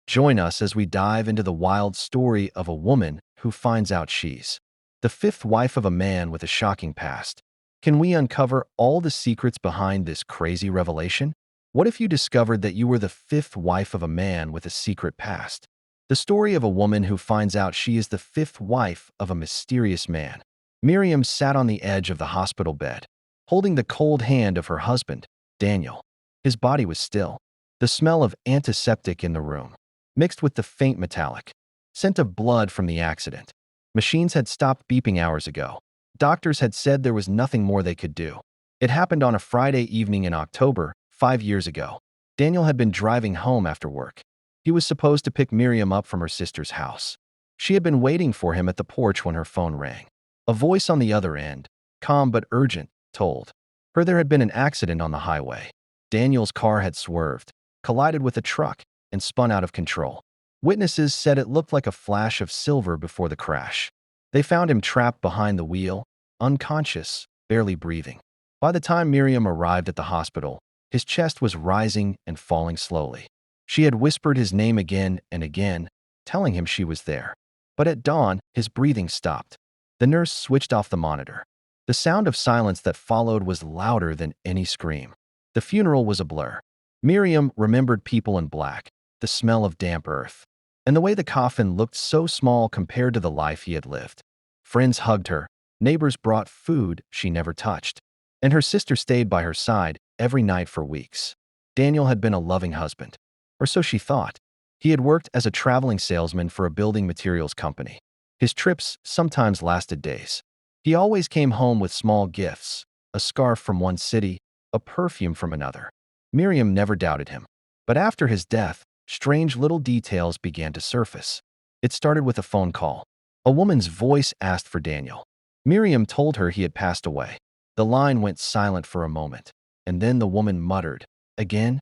Join us as we dive into the wild story of a woman who finds out she's the fifth wife of a man with a shocking past. Can we uncover all the secrets behind this crazy revelation? What if you discovered that you were the fifth wife of a man with a secret past? The story of a woman who finds out she is the fifth wife of a mysterious man. Miriam sat on the edge of the hospital bed, holding the cold hand of her husband, Daniel. His body was still. The smell of antiseptic in the room, mixed with the faint metallic scent of blood from the accident. Machines had stopped beeping hours ago. Doctors had said there was nothing more they could do. It happened on a Friday evening in October, 5 years ago. Daniel had been driving home after work. He was supposed to pick Miriam up from her sister's house. She had been waiting for him at the porch when her phone rang. A voice on the other end, calm but urgent, told her there had been an accident on the highway. Daniel's car had swerved, collided with a truck, and spun out of control. Witnesses said it looked like a flash of silver before the crash. They found him trapped behind the wheel, unconscious, barely breathing. By the time Miriam arrived at the hospital, his chest was rising and falling slowly. She had whispered his name again and again, telling him she was there. But at dawn, his breathing stopped. The nurse switched off the monitor. The sound of silence that followed was louder than any scream. The funeral was a blur. Miriam remembered people in black, the smell of damp earth, and the way the coffin looked so small compared to the life he had lived. Friends hugged her, neighbors brought food she never touched, and her sister stayed by her side every night for weeks. Daniel had been a loving husband, or so she thought. He had worked as a traveling salesman for a building materials company. His trips sometimes lasted days. He always came home with small gifts, a scarf from one city, a perfume from another. Miriam never doubted him. But after his death, strange little details began to surface. It started with a phone call. A woman's voice asked for Daniel. Miriam told her he had passed away. The line went silent for a moment, and then the woman muttered, "Again?"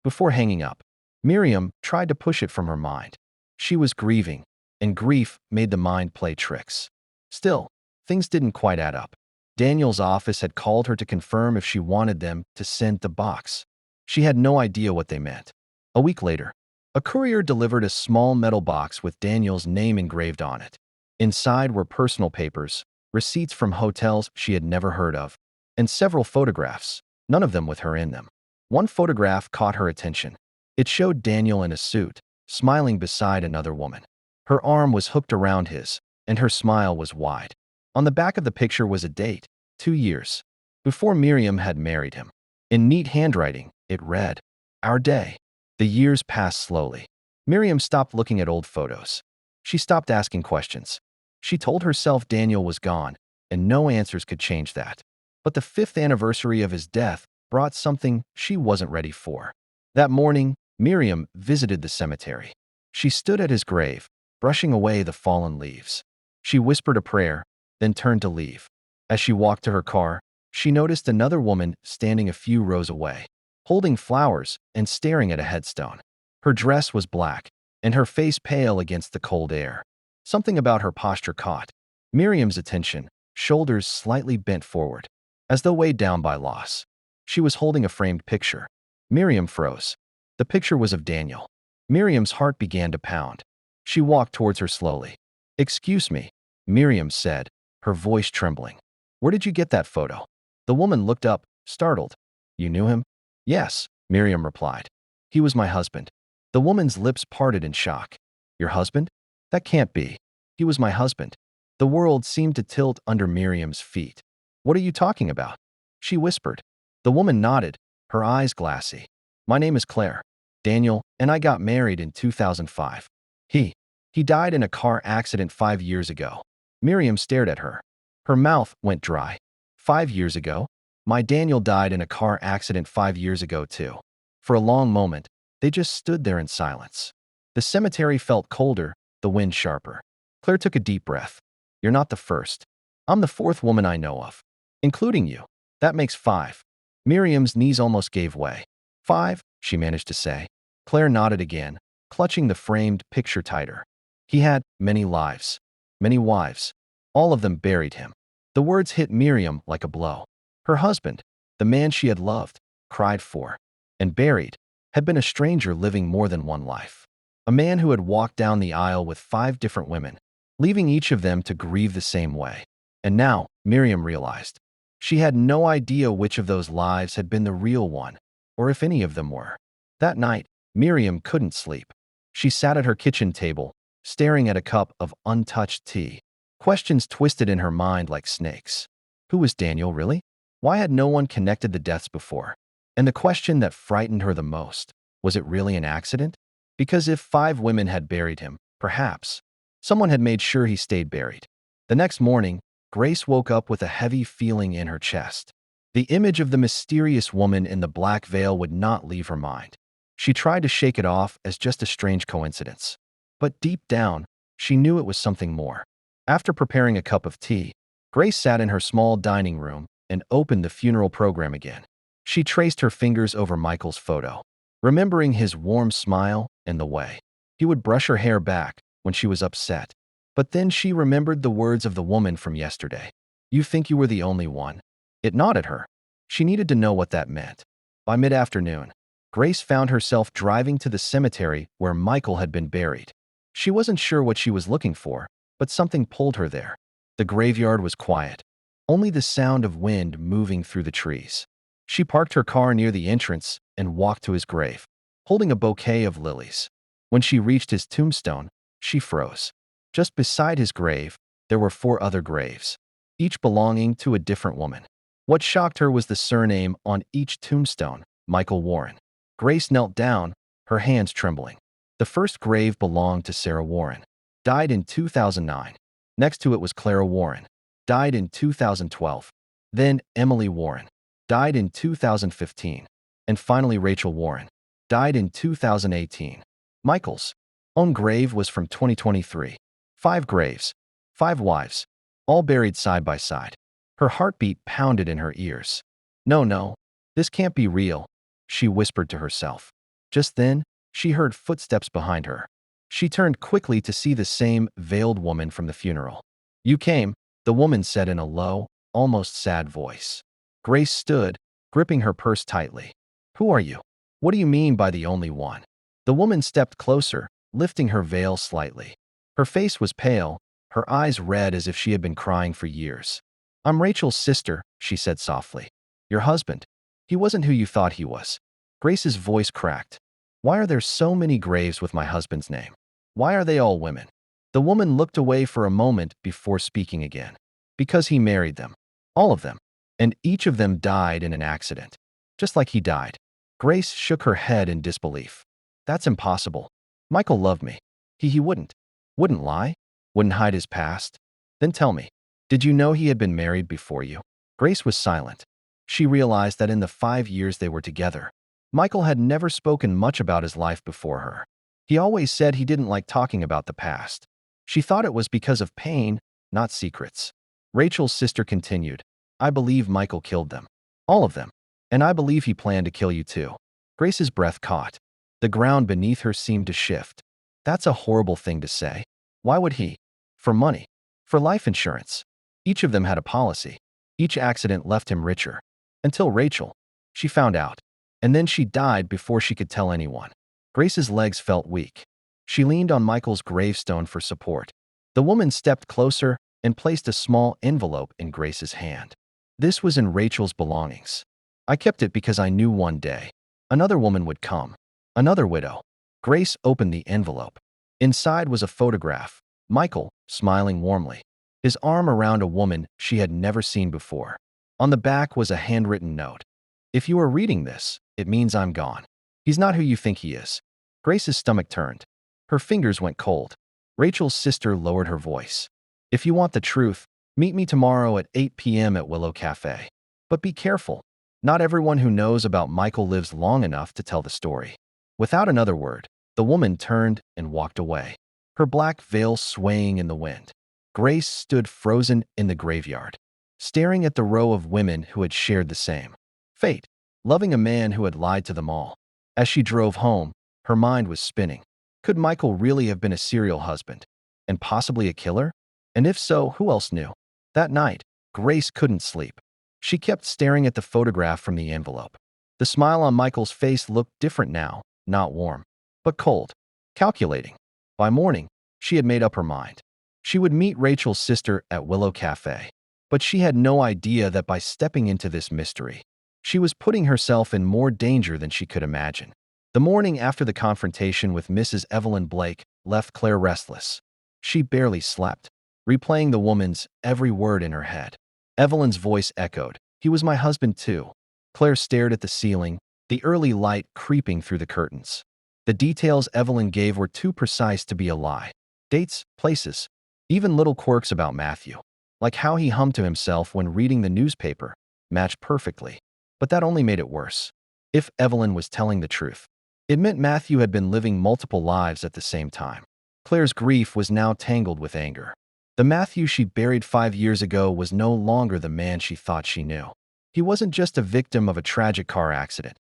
Before hanging up, Miriam tried to push it from her mind. She was grieving, and grief made the mind play tricks. Still, things didn't quite add up. Daniel's office had called her to confirm if she wanted them to send the box. She had no idea what they meant. A week later, a courier delivered a small metal box with Daniel's name engraved on it. Inside were personal papers, receipts from hotels she had never heard of, and several photographs, none of them with her in them. One photograph caught her attention. It showed Daniel in a suit, smiling beside another woman. Her arm was hooked around his, and her smile was wide. On the back of the picture was a date, 2 years, before Miriam had married him. In neat handwriting, it read, "Our day." The years passed slowly. Miriam stopped looking at old photos. She stopped asking questions. She told herself Daniel was gone, and no answers could change that. But the 5th anniversary of his death brought something she wasn't ready for. That morning, Miriam visited the cemetery. She stood at his grave, brushing away the fallen leaves. She whispered a prayer, then turned to leave. As she walked to her car, she noticed another woman standing a few rows away, holding flowers and staring at a headstone. Her dress was black, and her face pale against the cold air. Something about her posture caught Miriam's attention, shoulders slightly bent forward, as though weighed down by loss. She was holding a framed picture. Miriam froze. The picture was of Daniel. Miriam's heart began to pound. She walked towards her slowly. "Excuse me," Miriam said, her voice trembling. "Where did you get that photo?" The woman looked up, startled. "You knew him?" "Yes," Miriam replied. "He was my husband." The woman's lips parted in shock. "Your husband? That can't be." "He was my husband." The world seemed to tilt under Miriam's feet. "What are you talking about?" she whispered. The woman nodded, her eyes glassy. "My name is Claire. Daniel and I got married in 2005. He died in a car accident 5 years ago." Miriam stared at her. Her mouth went dry. 5 years ago? My Daniel died in a car accident 5 years ago too. For a long moment, they just stood there in silence. The cemetery felt colder, the wind sharper. Claire took a deep breath. "You're not the first. I'm the 4th woman I know of. Including you. That makes 5. Miriam's knees almost gave way. "5?" she managed to say. Claire nodded again, clutching the framed picture tighter. "He had many lives, many wives. All of them buried him." The words hit Miriam like a blow. Her husband, the man she had loved, cried for, and buried, had been a stranger living more than one life. A man who had walked down the aisle with 5 different women, leaving each of them to grieve the same way. And now, Miriam realized. She had no idea which of those lives had been the real one, or if any of them were. That night, Miriam couldn't sleep. She sat at her kitchen table, staring at a cup of untouched tea. Questions twisted in her mind like snakes. Who was Daniel, really? Why had no one connected the deaths before? And the question that frightened her the most, was it really an accident? Because if 5 women had buried him, perhaps someone had made sure he stayed buried. The next morning, Grace woke up with a heavy feeling in her chest. The image of the mysterious woman in the black veil would not leave her mind. She tried to shake it off as just a strange coincidence. But deep down, she knew it was something more. After preparing a cup of tea, Grace sat in her small dining room and opened the funeral program again. She traced her fingers over Michael's photo, remembering his warm smile and the way he would brush her hair back when she was upset. But then she remembered the words of the woman from yesterday. You think you were the only one? It gnawed at her. She needed to know what that meant. By mid-afternoon, Grace found herself driving to the cemetery where Michael had been buried. She wasn't sure what she was looking for, but something pulled her there. The graveyard was quiet, only the sound of wind moving through the trees. She parked her car near the entrance and walked to his grave, holding a bouquet of lilies. When she reached his tombstone, she froze. Just beside his grave, there were 4 other graves, each belonging to a different woman. What shocked her was the surname on each tombstone, Michael Warren. Grace knelt down, her hands trembling. The first grave belonged to Sarah Warren, died in 2009. Next to it was Clara Warren, died in 2012. Then Emily Warren, died in 2015. And finally Rachel Warren, died in 2018. Michael's own grave was from 2023. 5 graves, 5 wives, all buried side by side. Her heartbeat pounded in her ears. No, this can't be real, she whispered to herself. Just then, she heard footsteps behind her. She turned quickly to see the same veiled woman from the funeral. You came, the woman said in a low, almost sad voice. Grace stood, gripping her purse tightly. Who are you? What do you mean by the only one? The woman stepped closer, lifting her veil slightly. Her face was pale, her eyes red as if she had been crying for years. I'm Rachel's sister, she said softly. Your husband. He wasn't who you thought he was. Grace's voice cracked. Why are there so many graves with my husband's name? Why are they all women? The woman looked away for a moment before speaking again. Because he married them. All of them. And each of them died in an accident. Just like he died. Grace shook her head in disbelief. That's impossible. Michael loved me. He wouldn't lie, wouldn't hide his past. Then tell me, did you know he had been married before you? Grace was silent. She realized that in the 5 years they were together, Michael had never spoken much about his life before her. He always said he didn't like talking about the past. She thought it was because of pain, not secrets. Rachel's sister continued, I believe Michael killed them. All of them. And I believe he planned to kill you too. Grace's breath caught. The ground beneath her seemed to shift. That's a horrible thing to say. Why would he? For money. For life insurance. Each of them had a policy. Each accident left him richer. Until Rachel. She found out. And then she died before she could tell anyone. Grace's legs felt weak. She leaned on Michael's gravestone for support. The woman stepped closer and placed a small envelope in Grace's hand. This was in Rachel's belongings. I kept it because I knew one day another woman would come. Another widow. Grace opened the envelope. Inside was a photograph. Michael, smiling warmly, his arm around a woman she had never seen before. On the back was a handwritten note. If you are reading this, it means I'm gone. He's not who you think he is. Grace's stomach turned. Her fingers went cold. Rachel's sister lowered her voice. If you want the truth, meet me tomorrow at 8 p.m. at Willow Cafe. But be careful. Not everyone who knows about Michael lives long enough to tell the story. Without another word, the woman turned and walked away, her black veil swaying in the wind. Grace stood frozen in the graveyard, staring at the row of women who had shared the same fate, loving a man who had lied to them all. As she drove home, her mind was spinning. Could Michael really have been a serial husband? And possibly a killer? And if so, who else knew? That night, Grace couldn't sleep. She kept staring at the photograph from the envelope. The smile on Michael's face looked different now, not warm, but cold. calculating. By morning, she had made up her mind. She would meet Rachel's sister at Willow Cafe. But she had no idea that by stepping into this mystery, she was putting herself in more danger than she could imagine. The morning after the confrontation with Mrs. Evelyn Blake left Claire restless. She barely slept, replaying the woman's every word in her head. Evelyn's voice echoed, "He was my husband too." Claire stared at the ceiling, the early light creeping through the curtains. The details Evelyn gave were too precise to be a lie. Dates, places, even little quirks about Matthew, like how he hummed to himself when reading the newspaper, matched perfectly. But that only made it worse. If Evelyn was telling the truth, it meant Matthew had been living multiple lives at the same time. Claire's grief was now tangled with anger. The Matthew she buried 5 years ago was no longer the man she thought she knew. He wasn't just a victim of a tragic car accident.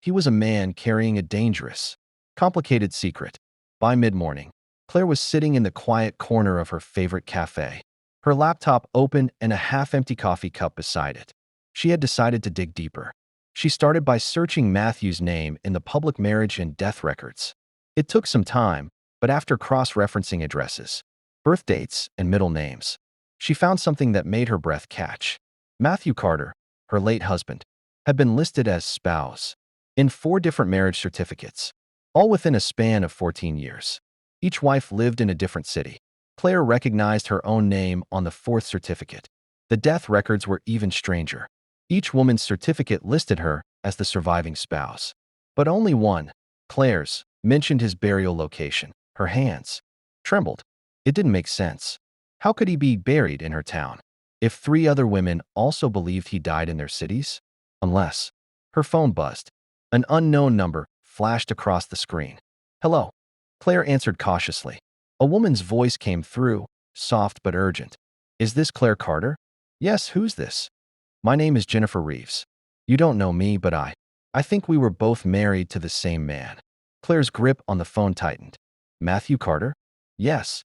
He was a man carrying a dangerous, complicated secret. By mid-morning, Claire was sitting in the quiet corner of her favorite cafe, her laptop open and a half-empty coffee cup beside it. She had decided to dig deeper. She started by searching Matthew's name in the public marriage and death records. It took some time, but after cross-referencing addresses, birth dates, and middle names, she found something that made her breath catch. Matthew Carter, her late husband, had been listed as spouse in 4 different marriage certificates, all within a span of 14 years. Each wife lived in a different city. Claire recognized her own name on the 4th certificate. The death records were even stranger. Each woman's certificate listed her as the surviving spouse. But only one, Claire's, mentioned his burial location. Her hands trembled. It didn't make sense. How could he be buried in her town if 3 other women also believed he died in their cities? Unless her phone buzzed. An unknown number flashed across the screen. "Hello," Claire answered cautiously. A woman's voice came through, soft but urgent. "Is this Claire Carter?" "Yes, who's this?" "My name is Jennifer Reeves. You don't know me, but I think we were both married to the same man." Claire's grip on the phone tightened. "Matthew Carter?" "Yes."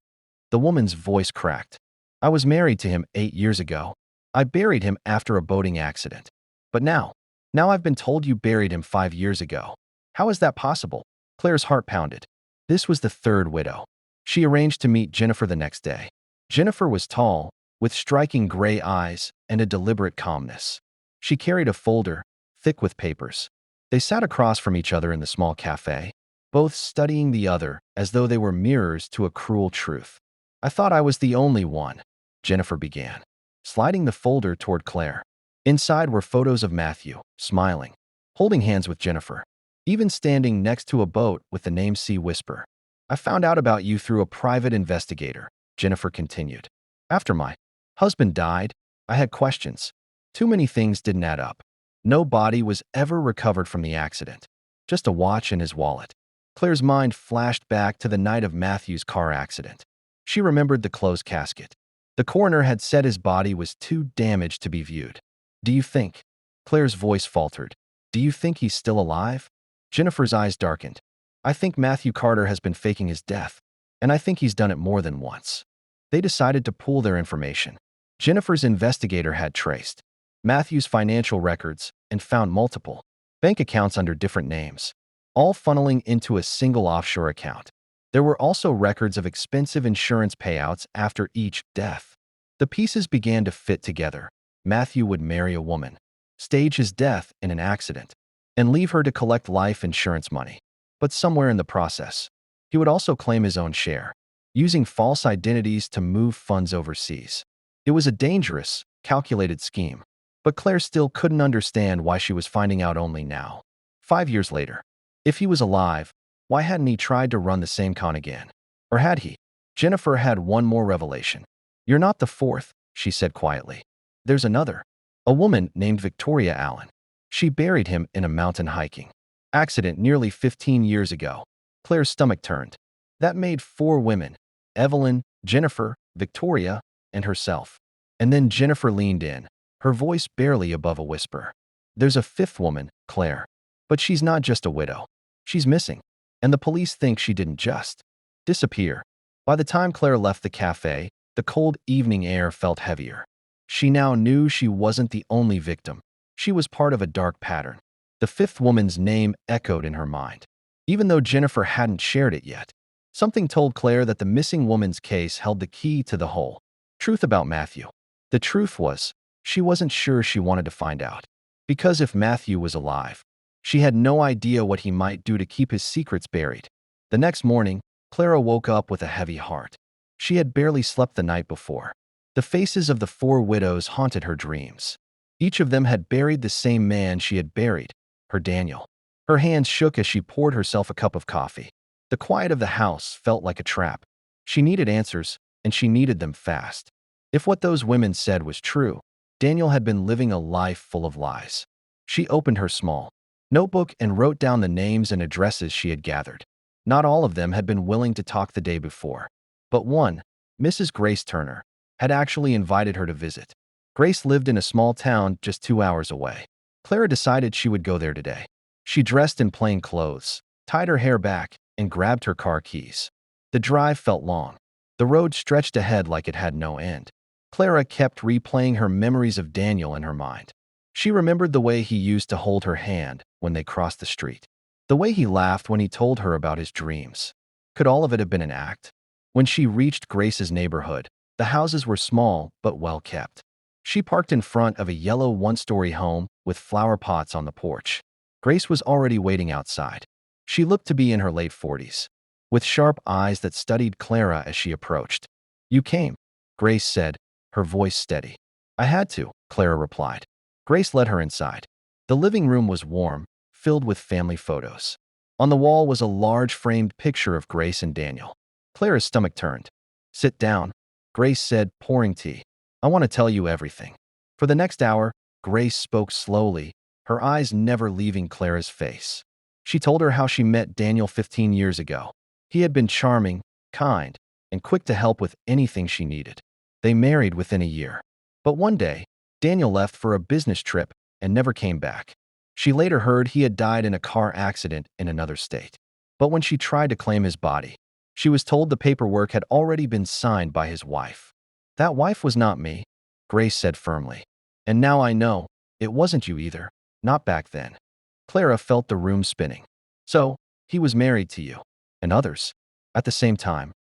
The woman's voice cracked. "I was married to him 8 years ago. I buried him after a boating accident. But now I've been told you buried him 5 years ago. How is that possible?" Claire's heart pounded. This was the 3rd widow. She arranged to meet Jennifer the next day. Jennifer was tall, with striking gray eyes and a deliberate calmness. She carried a folder, thick with papers. They sat across from each other in the small cafe, both studying the other as though they were mirrors to a cruel truth. "I thought I was the only one," Jennifer began, sliding the folder toward Claire. Inside were photos of Matthew, smiling, holding hands with Jennifer, even standing next to a boat with the name Sea Whisper. "I found out about you through a private investigator," Jennifer continued. "After my husband died, I had questions. Too many things didn't add up. No body was ever recovered from the accident. Just a watch and his wallet." Claire's mind flashed back to the night of Matthew's car accident. She remembered the closed casket. The coroner had said his body was too damaged to be viewed. "Do you think?" Claire's voice faltered. "Do you think he's still alive?" Jennifer's eyes darkened. "I think Matthew Carter has been faking his death, and I think he's done it more than once." They decided to pool their information. Jennifer's investigator had traced Matthew's financial records and found multiple bank accounts under different names, all funneling into a single offshore account. There were also records of expensive insurance payouts after each death. The pieces began to fit together. Matthew would marry a woman, stage his death in an accident, and leave her to collect life insurance money. But somewhere in the process, he would also claim his own share, using false identities to move funds overseas. It was a dangerous, calculated scheme, but Claire still couldn't understand why she was finding out only now. 5 years later, if he was alive, why hadn't he tried to run the same con again? Or had he? Jennifer had one more revelation. "You're not the 4th," she said quietly. "There's another. A woman named Victoria Allen. She buried him in a mountain hiking accident nearly 15 years ago." Claire's stomach turned. That made 4 women: Evelyn, Jennifer, Victoria, and herself. And then Jennifer leaned in, her voice barely above a whisper. "There's a 5th woman, Claire. But she's not just a widow. She's missing. And the police think she didn't just disappear." By the time Claire left the cafe, the cold evening air felt heavier. She now knew she wasn't the only victim. She was part of a dark pattern. The 5th woman's name echoed in her mind. Even though Jennifer hadn't shared it yet, Something told Claire that the missing woman's case held the key to the whole truth about Matthew. The truth was, she wasn't sure she wanted to find out. Because if Matthew was alive, she had no idea what he might do to keep his secrets buried. The next morning, Clara woke up with a heavy heart. She had barely slept the night before. The faces of the four widows haunted her dreams. Each of them had buried the same man she had buried, her Daniel. Her hands shook as she poured herself a cup of coffee. The quiet of the house felt like a trap. She needed answers, and she needed them fast. If what those women said was true, Daniel had been living a life full of lies. She opened her small notebook and wrote down the names and addresses she had gathered. Not all of them had been willing to talk the day before. But one, Mrs. Grace Turner, had actually invited her to visit. Grace lived in a small town just 2 hours away. Clara decided she would go there today. She dressed in plain clothes, tied her hair back, and grabbed her car keys. The drive felt long. The road stretched ahead like it had no end. Clara kept replaying her memories of Daniel in her mind. She remembered the way he used to hold her hand when they crossed the street. The way he laughed when he told her about his dreams. Could all of it have been an act? When she reached Grace's neighborhood, the houses were small but well kept. She parked in front of a yellow one-story home with flower pots on the porch. Grace was already waiting outside. She looked to be in her late 40s, with sharp eyes that studied Clara as she approached. "You came," Grace said, her voice steady. "I had to," Clara replied. Grace led her inside. The living room was warm, filled with family photos. On the wall was a large framed picture of Grace and Daniel. Clara's stomach turned. "Sit down," Grace said, pouring tea. "I want to tell you everything." For the next hour, Grace spoke slowly, her eyes never leaving Clara's face. She told her how she met Daniel 15 years ago. He had been charming, kind, and quick to help with anything she needed. They married within a year. But one day, Daniel left for a business trip and never came back. She later heard he had died in a car accident in another state. But when she tried to claim his body, she was told the paperwork had already been signed by his wife. "That wife was not me," Grace said firmly. "And now I know, it wasn't you either. Not back then." Clara felt the room spinning. "So, he was married to you. And others?" At the same time,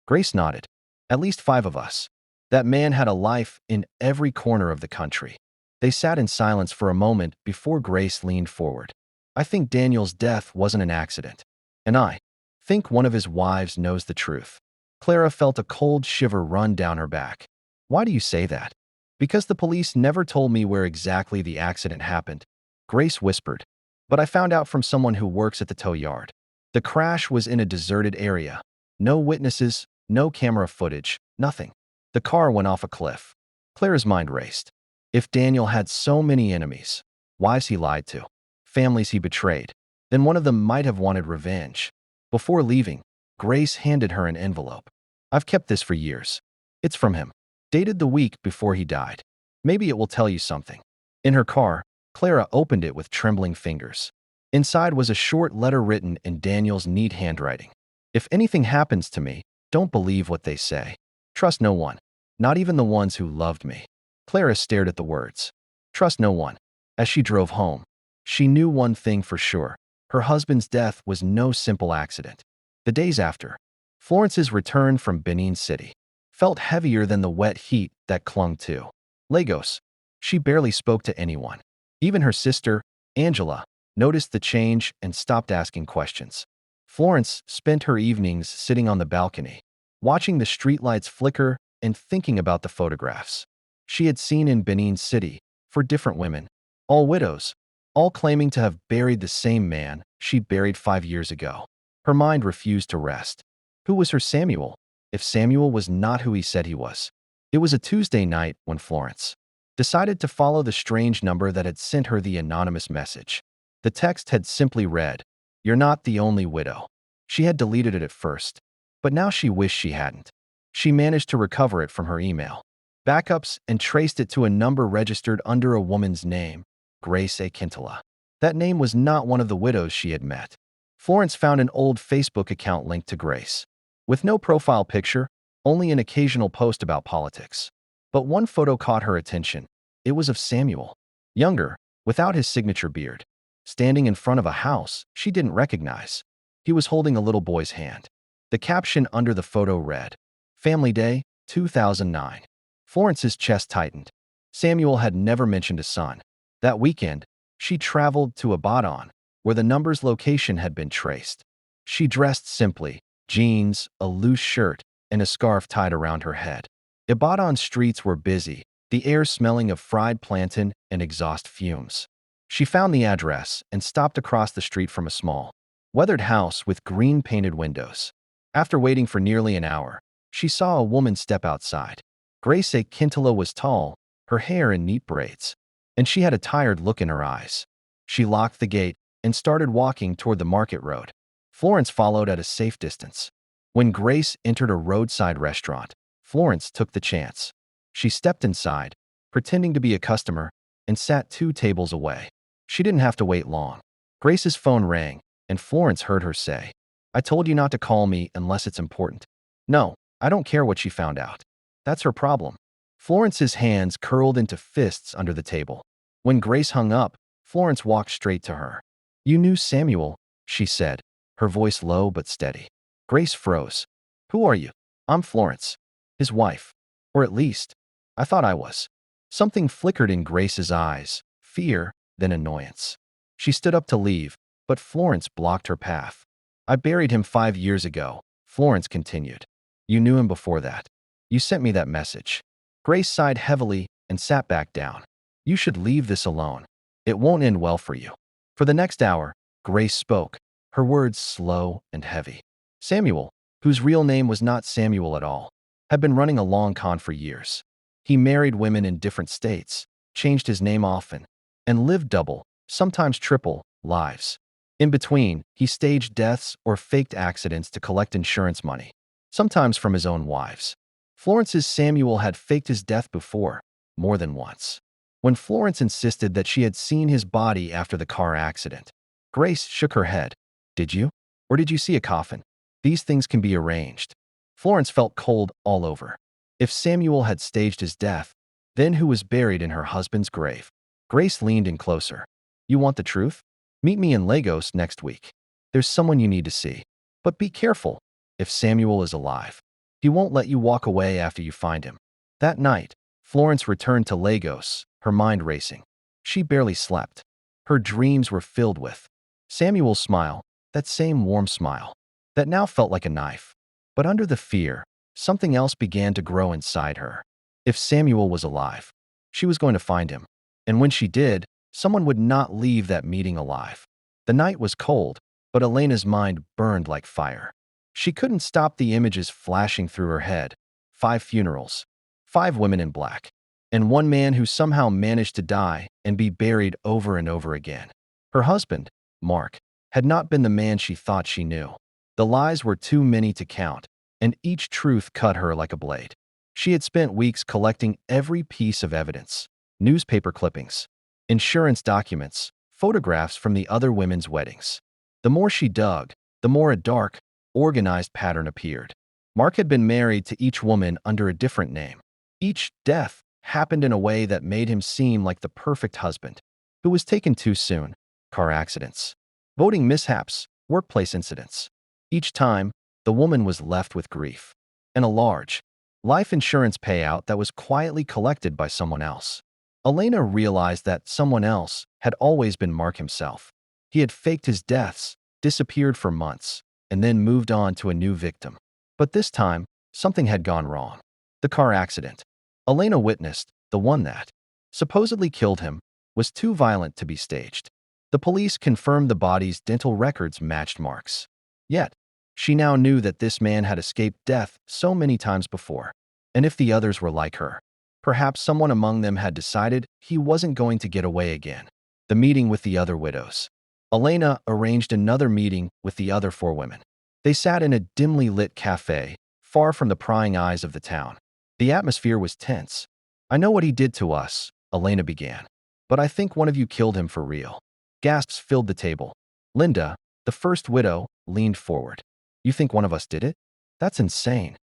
Grace nodded. "At least 5 of us. That man had a life in every corner of the country." They sat in silence for a moment before Grace leaned forward. "I think Daniel's death wasn't an accident. And I think one of his wives knows the truth." Clara felt a cold shiver run down her back. "Why do you say that?" "Because the police never told me where exactly the accident happened," Grace whispered. "But I found out from someone who works at the tow yard. The crash was in a deserted area. No witnesses, no camera footage, nothing. The car went off a cliff." Clara's mind raced. If Daniel had so many enemies, wives he lied to, families he betrayed, then one of them might have wanted revenge. Before leaving, Grace handed her an envelope. "I've kept this for years. It's from him, dated the week before he died. Maybe it will tell you something." In her car, Clara opened it with trembling fingers. Inside was a short letter written in Daniel's neat handwriting. "If anything happens to me, don't believe what they say. Trust no one, not even the ones who loved me." Clara stared at the words. Trust no one. As she drove home, she knew one thing for sure. Her husband's death was no simple accident. The days after, Florence's return from Benin City felt heavier than the wet heat that clung to Lagos. She barely spoke to anyone. Even her sister, Angela, noticed the change and stopped asking questions. Florence spent her evenings sitting on the balcony, watching the streetlights flicker and thinking about the photographs she had seen in Benin City for different women, all widows, all claiming to have buried the same man she buried 5 years ago. Her mind refused to rest. Who was her Samuel, if Samuel was not who he said he was? It was a Tuesday night when Florence decided to follow the strange number that had sent her the anonymous message. The text had simply read, "You're not the only widow." She had deleted it at first, but now she wished she hadn't. She managed to recover it from her email backups and traced it to a number registered under a woman's name, Grace A. Quintela. That name was not one of the widows she had met. Florence found an old Facebook account linked to Grace, with no profile picture, only an occasional post about politics. But one photo caught her attention. It was of Samuel, younger, without his signature beard, standing in front of a house she didn't recognize. He was holding a little boy's hand. The caption under the photo read, Family Day, 2009. Florence's chest tightened. Samuel had never mentioned a son. That weekend, she traveled to Ibadan, where the number's location had been traced. She dressed simply, jeans, a loose shirt, and a scarf tied around her head. Ibadan's streets were busy, the air smelling of fried plantain and exhaust fumes. She found the address and stopped across the street from a small, weathered house with green-painted windows. After waiting for nearly an hour, she saw a woman step outside. Grace Quintela was tall, her hair in neat braids, and she had a tired look in her eyes. She locked the gate and started walking toward the market road. Florence followed at a safe distance. When Grace entered a roadside restaurant, Florence took the chance. She stepped inside, pretending to be a customer, and sat 2 tables away. She didn't have to wait long. Grace's phone rang, and Florence heard her say, I told you not to call me unless it's important. No, I don't care what she found out. That's her problem. Florence's hands curled into fists under the table. When Grace hung up, Florence walked straight to her. You knew Samuel, she said, her voice low but steady. Grace froze. Who are you? I'm Florence. His wife. Or at least, I thought I was. Something flickered in Grace's eyes, fear, then annoyance. She stood up to leave, but Florence blocked her path. I buried him 5 years ago, Florence continued. You knew him before that. You sent me that message. Grace sighed heavily and sat back down. You should leave this alone. It won't end well for you. For the next hour, Grace spoke, her words slow and heavy. Samuel, whose real name was not Samuel at all, had been running a long con for years. He married women in different states, changed his name often, and lived double, sometimes triple, lives. In between, he staged deaths or faked accidents to collect insurance money, sometimes from his own wives. Florence's Samuel had faked his death before, more than once. When Florence insisted that she had seen his body after the car accident, Grace shook her head. Did you? Or did you see a coffin? These things can be arranged. Florence felt cold all over. If Samuel had staged his death, then who was buried in her husband's grave? Grace leaned in closer. You want the truth? Meet me in Lagos next week. There's someone you need to see. But be careful. If Samuel is alive, he won't let you walk away after you find him. That night, Florence returned to Lagos, her mind racing. She barely slept. Her dreams were filled with Samuel's smile, that same warm smile, that now felt like a knife. But under the fear, something else began to grow inside her. If Samuel was alive, she was going to find him. And when she did, someone would not leave that meeting alive. The night was cold, but Elena's mind burned like fire. She couldn't stop the images flashing through her head. 5 funerals, 5 women in black, and one man who somehow managed to die and be buried over and over again. Her husband, Mark, had not been the man she thought she knew. The lies were too many to count, and each truth cut her like a blade. She had spent weeks collecting every piece of evidence, newspaper clippings, insurance documents, photographs from the other women's weddings. The more she dug, the more a dark, organized pattern appeared. Mark had been married to each woman under a different name. Each death happened in a way that made him seem like the perfect husband, who was taken too soon. Car accidents, voting mishaps, workplace incidents. Each time, the woman was left with grief and a large life insurance payout that was quietly collected by someone else. Elena realized that someone else had always been Mark himself. He had faked his deaths, disappeared for months, and then moved on to a new victim. But this time, something had gone wrong. The car accident Elena witnessed, the one that supposedly killed him, was too violent to be staged. The police confirmed the body's dental records matched Mark's. Yet, she now knew that this man had escaped death so many times before. And if the others were like her, perhaps someone among them had decided he wasn't going to get away again. The meeting with the other widows. Elena arranged another meeting with the other 4 women. They sat in a dimly lit cafe, far from the prying eyes of the town. The atmosphere was tense. I know what he did to us, Elena began. But I think one of you killed him for real. Gasps filled the table. Linda, the first widow, leaned forward. You think one of us did it? That's insane.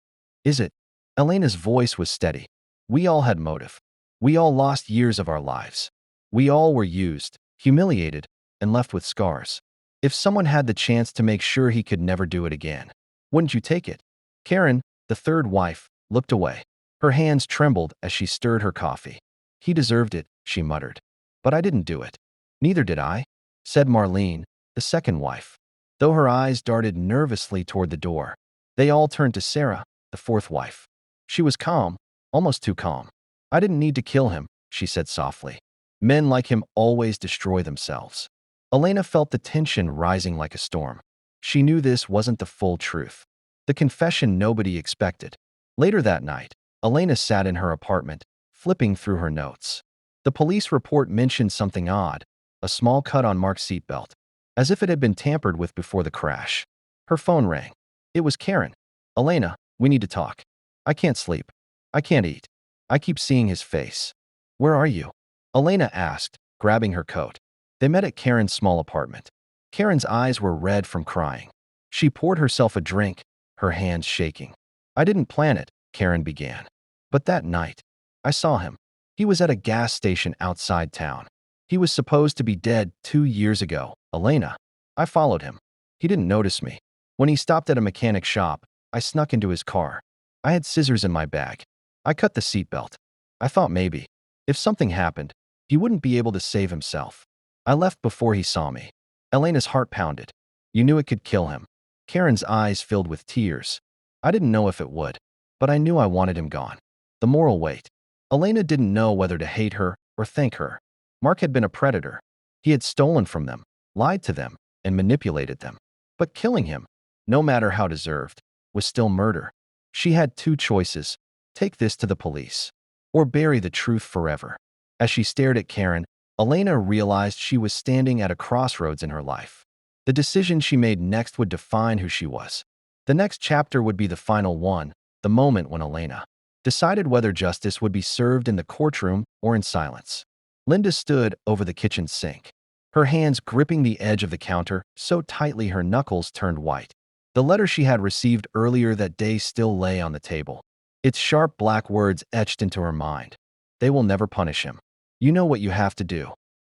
Is it? Elena's voice was steady. We all had motive. We all lost years of our lives. We all were used, humiliated, and left with scars. If someone had the chance to make sure he could never do it again, Wouldn't you take it? Karen, the third wife, looked away. Her hands trembled as she stirred her coffee. He deserved it, she muttered. But I didn't do it. Neither did I, said Marlene, the second wife, though her eyes darted nervously toward the door. They all turned to Sarah, the fourth wife. She was calm, almost too calm. I didn't need to kill him, she said softly. Men like him always destroy themselves. Elena felt the tension rising like a storm. She knew this wasn't the full truth. The confession nobody expected. Later that night, Elena sat in her apartment, flipping through her notes. The police report mentioned something odd, a small cut on Mark's seatbelt, as if it had been tampered with before the crash. Her phone rang. It was Karen. Elena, we need to talk. I can't sleep. I can't eat. I keep seeing his face. Where are you? Elena asked, grabbing her coat. They met at Karen's small apartment. Karen's eyes were red from crying. She poured herself a drink, her hands shaking. I didn't plan it, Karen began. But that night, I saw him. He was at a gas station outside town. He was supposed to be dead 2 years ago, Elena. I followed him. He didn't notice me. When he stopped at a mechanic shop, I snuck into his car. I had scissors in my bag. I cut the seatbelt. I thought maybe, if something happened, he wouldn't be able to save himself. I left before he saw me. Elena's heart pounded. You knew it could kill him. Karen's eyes filled with tears. I didn't know if it would, but I knew I wanted him gone. The moral weight. Elena didn't know whether to hate her or thank her. Mark had been a predator. He had stolen from them, lied to them, and manipulated them. But killing him, no matter how deserved, was still murder. She had two choices: take this to the police, or bury the truth forever. As she stared at Karen, Elena realized she was standing at a crossroads in her life. The decision she made next would define who she was. The next chapter would be the final one, the moment when Elena decided whether justice would be served in the courtroom or in silence. Linda stood over the kitchen sink, her hands gripping the edge of the counter so tightly her knuckles turned white. The letter she had received earlier that day still lay on the table, its sharp black words etched into her mind. They will never punish him. You know what you have to do.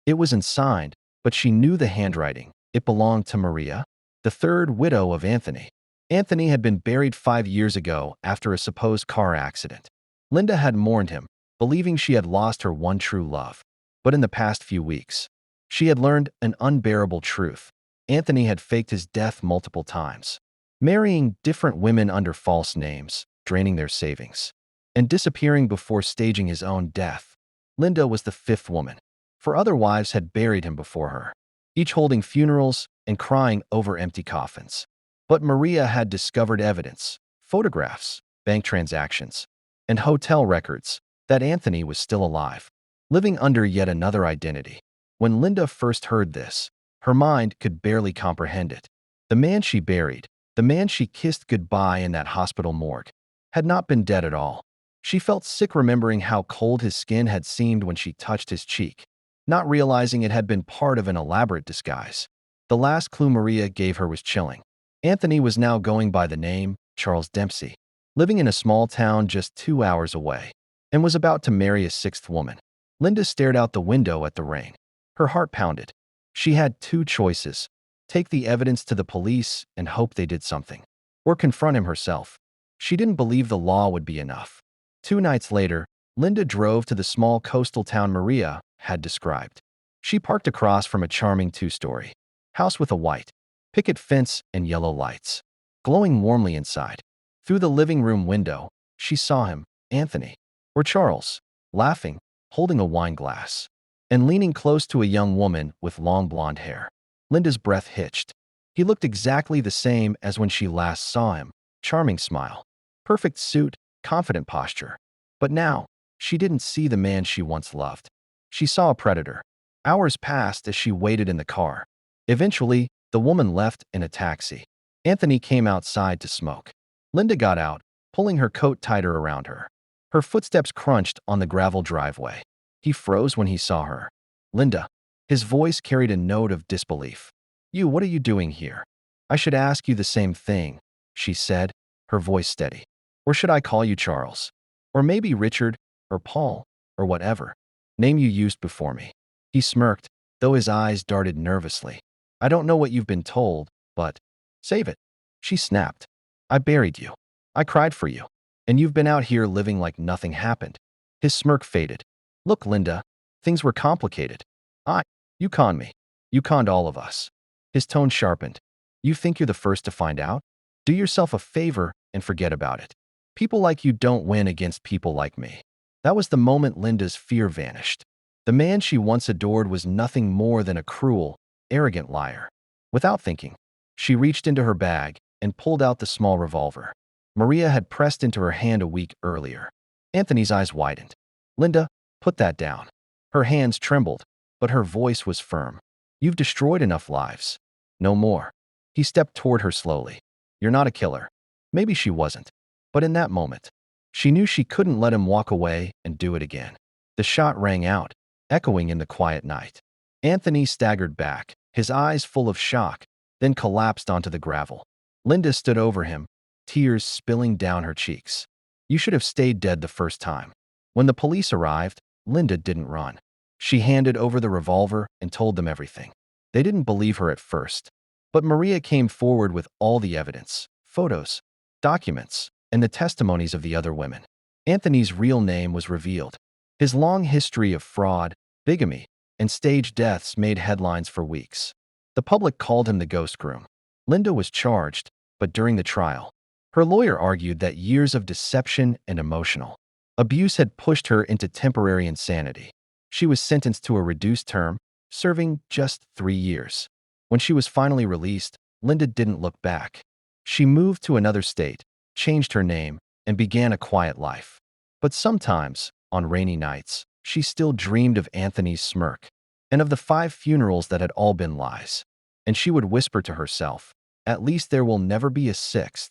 It wasn't signed, but she knew the handwriting. It belonged to Maria, the third widow of Anthony. Anthony had been buried 5 years ago after a supposed car accident. Linda had mourned him, believing she had lost her one true love. But in the past few weeks, she had learned an unbearable truth. Anthony had faked his death multiple times, marrying different women under false names, draining their savings, and disappearing before staging his own death. Linda was the fifth woman, for other wives had buried him before her, each holding funerals and crying over empty coffins. But Maria had discovered evidence, photographs, bank transactions, and hotel records that Anthony was still alive, living under yet another identity. When Linda first heard this, her mind could barely comprehend it. The man she buried, the man she kissed goodbye in that hospital morgue, had not been dead at all. She felt sick remembering how cold his skin had seemed when she touched his cheek, not realizing it had been part of an elaborate disguise. The last clue Maria gave her was chilling. Anthony was now going by the name Charles Dempsey, living in a small town just 2 hours away, and was about to marry a sixth woman. Linda stared out the window at the rain. Her heart pounded. She had two choices: take the evidence to the police and hope they did something, or confront him herself. She didn't believe the law would be enough. 2 nights later, Linda drove to the small coastal town Maria had described. She parked across from a charming 2-story house with a white picket fence and yellow lights, glowing warmly inside. Through the living room window, she saw him, Anthony, or Charles, laughing, holding a wine glass, and leaning close to a young woman with long blonde hair. Linda's breath hitched. He looked exactly the same as when she last saw him. Charming smile, perfect suit, confident posture. But now, she didn't see the man she once loved. She saw a predator. Hours passed as she waited in the car. Eventually, the woman left in a taxi. Anthony came outside to smoke. Linda got out, pulling her coat tighter around her. Her footsteps crunched on the gravel driveway. He froze when he saw her. Linda. His voice carried a note of disbelief. What are you doing here? I should ask you the same thing, she said, her voice steady. Or should I call you Charles? Or maybe Richard, or Paul, or whatever name you used before me. He smirked, though his eyes darted nervously. I don't know what you've been told, but save it. She snapped. I buried you. I cried for you. And you've been out here living like nothing happened. His smirk faded. Look, Linda, things were complicated. I, you conned me. You conned all of us. His tone sharpened. You think you're the first to find out? Do yourself a favor and forget about it. People like you don't win against people like me. That was the moment Linda's fear vanished. The man she once adored was nothing more than a cruel, arrogant liar. Without thinking, she reached into her bag and pulled out the small revolver Maria had pressed into her hand a week earlier. Anthony's eyes widened. Linda, put that down. Her hands trembled, but her voice was firm. You've destroyed enough lives. No more. He stepped toward her slowly. You're not a killer. Maybe she wasn't. But in that moment, she knew she couldn't let him walk away and do it again. The shot rang out, echoing in the quiet night. Anthony staggered back, his eyes full of shock, then collapsed onto the gravel. Linda stood over him, tears spilling down her cheeks. You should have stayed dead the first time. When the police arrived, Linda didn't run. She handed over the revolver and told them everything. They didn't believe her at first, but Maria came forward with all the evidence, photos, documents, and the testimonies of the other women. Anthony's real name was revealed. His long history of fraud, bigamy, and staged deaths made headlines for weeks. The public called him the ghost groom. Linda was charged, but during the trial, her lawyer argued that years of deception and emotional abuse had pushed her into temporary insanity. She was sentenced to a reduced term, serving just 3 years. When she was finally released, Linda didn't look back. She moved to another state, changed her name, and began a quiet life. But sometimes, on rainy nights, she still dreamed of Anthony's smirk and of the 5 funerals that had all been lies. And she would whisper to herself, at least there will never be a 6th.